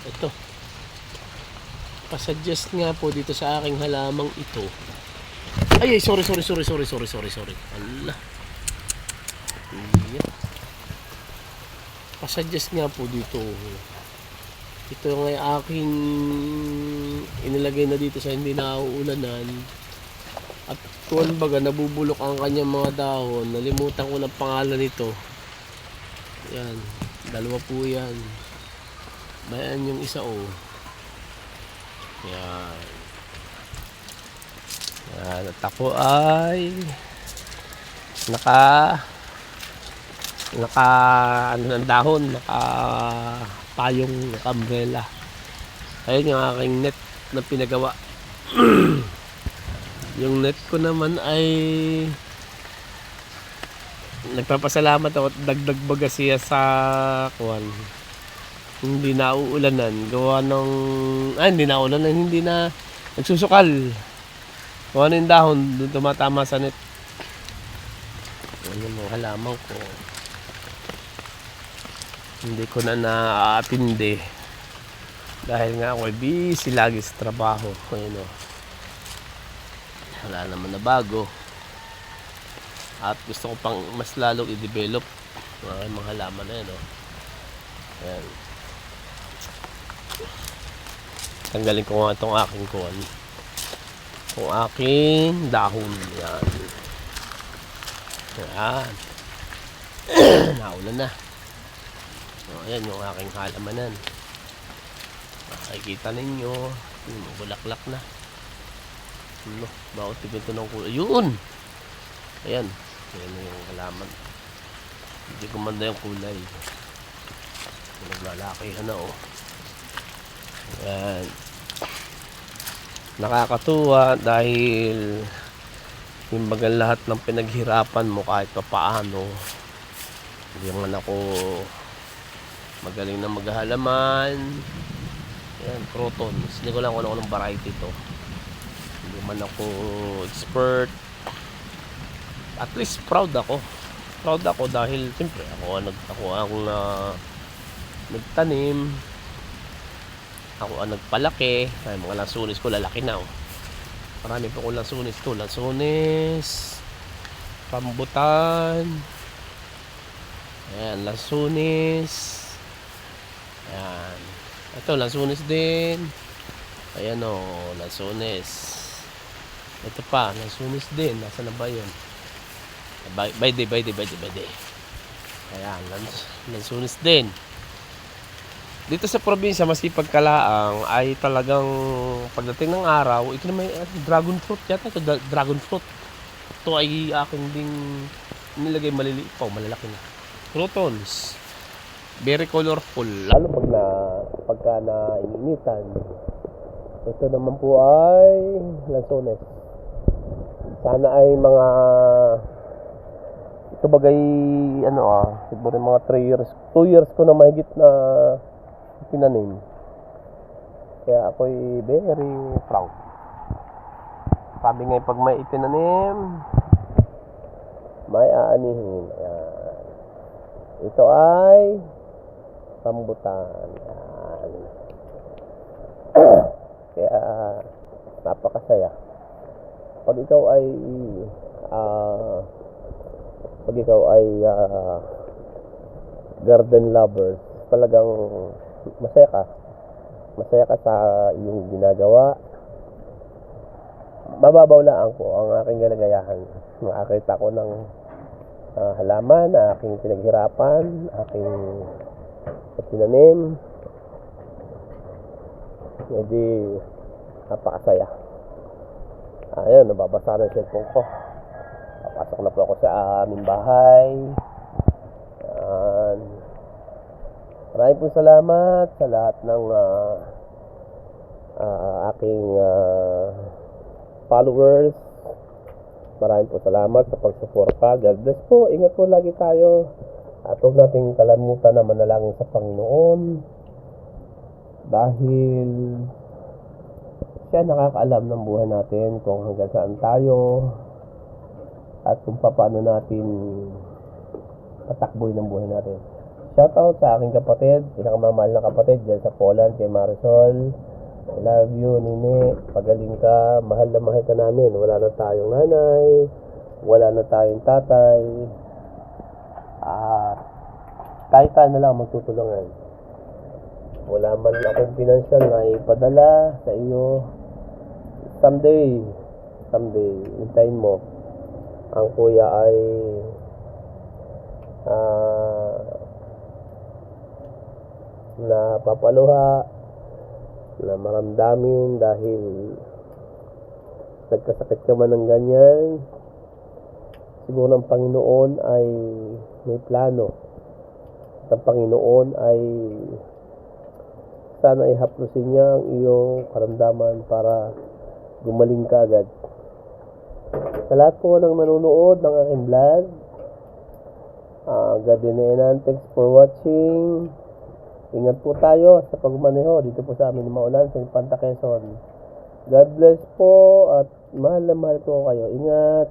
Ito, pasuggest nga po dito sa aking halamang ito. Ay, sorry. Allah. Iya. Pasuggest nga po dito. Ito nga yung aking inilagay na dito sa hindi nauulanan. At kung baga nabubulok ang kanyang mga dahon, nalimutan ko ng pangalan nito. Yan, dalawa po yan. Bayan yung isa Yan. Yan, at ako ay naka ano ng dahon, naka payong, naka umbrella. Ayun yung aking net na pinagawa. Yung net ko naman ay nagpapasalamat ako at dagdag baga siya sa kuwan. Hindi na uulanan, gawa ng hindi na uulanan, hindi na nagsusukal. Gawa ng dahon, doon tumatama sa net. Yan yung mga halaman ko. Hindi ko na naaatindi dahil nga ako busy lagi sa trabaho. Ayun wala naman na bago at gusto ko pang mas lalong i-develop mga halaman na yan Ayan. Tanggalin ko nga itong aking kuwan, itong aking dahon. Yan. Naulan na. Ayan yung aking halamanan. Makikita ninyo bulaklak na. Bakit tigito ng kulay? Yun! Ayan. Ayan yung halaman. Hindi gumanda yung kulay. Naglalakihan na Ayan. Nakakatuwa dahil yung bagang lahat ng pinaghirapan mo kahit pa paano. Hindi man ako magaling na maghalaman. Ayan, crotons. Hindi ko lang kung anong variety ito. Hindi man ako expert. At least proud ako dahil siyempre ako ang nagtanim, ako ang nagpalaki. Ay, mga lansunis ko lalaki na marami pa akong lansunis, rambutan, ayan, lansunis, ayan, ito lansunis din, ayan lansunis, ito pa lansunis din. Nasa na ba yun? By day. Ayan, lansunis din. Dito sa probinsya, masipag kalaang ay talagang pagdating ng araw, ito na may dragon fruit yata. Ito dragon fruit. Ito ay akin ding nilagay maliliit pa, malalaki na. Crotons. Very colorful. Lalo pagka iniinitan. Ito naman po ay lansunis. Sana ay mga ito bagay siguro mga 2 years ko na mahigit na pinanim. Kaya ako'y very proud. Sabi nga pag may itinanim, may aanihin. Ayan. Ito ay rambutan. Ayan. Kaya napakasaya. Pag ikaw ay garden lovers, talagang masaya ka sa iyong ginagawa. Mababaw lang po ang aking kalagayahan. Makakita ko ng halaman na aking pinaghirapan, aking tinanim. Hindi napakasaya. Ayun, nababasa na yung cellphone ko. Papasok na po ako sa aming bahay. Maraming po salamat sa lahat ng aking followers. Maraming po salamat sa pagsuporta. God bless po. Ingat po lagi tayo. At huwag nating kalimutan na manalangin sa Panginoon. Dahil siya nakakaalam ng buhay natin kung hanggang saan tayo at kung paano natin patakboy ng buhay natin. Shoutout sa aking kapatid, pinakamamahal na kapatid dyan sa Poland, kay Marisol. I love you, Nini. Pagaling ka, mahal na mahal ka namin. Wala na tayong nanay, wala na tayong tatay. Tayo na lang magtutulungan. Wala man akong pinansyal na ipadala sa iyo. Someday, hintayin mo. Ang kuya ay napapaluha, na maramdamin dahil nagkasakit ka man ng ganyan. Siguro ang Panginoon ay may plano. At ang Panginoon ay sana ihaplusin niya ang iyong karamdaman para gumaling ka agad. Sa lahat po ng nanonood ng aking vlog, God and thanks for watching. Ingat po tayo sa pagmaneho dito po sa amin maulan sa Infanta Quezon. God bless po at mahal na mahal ko kayo. Ingat.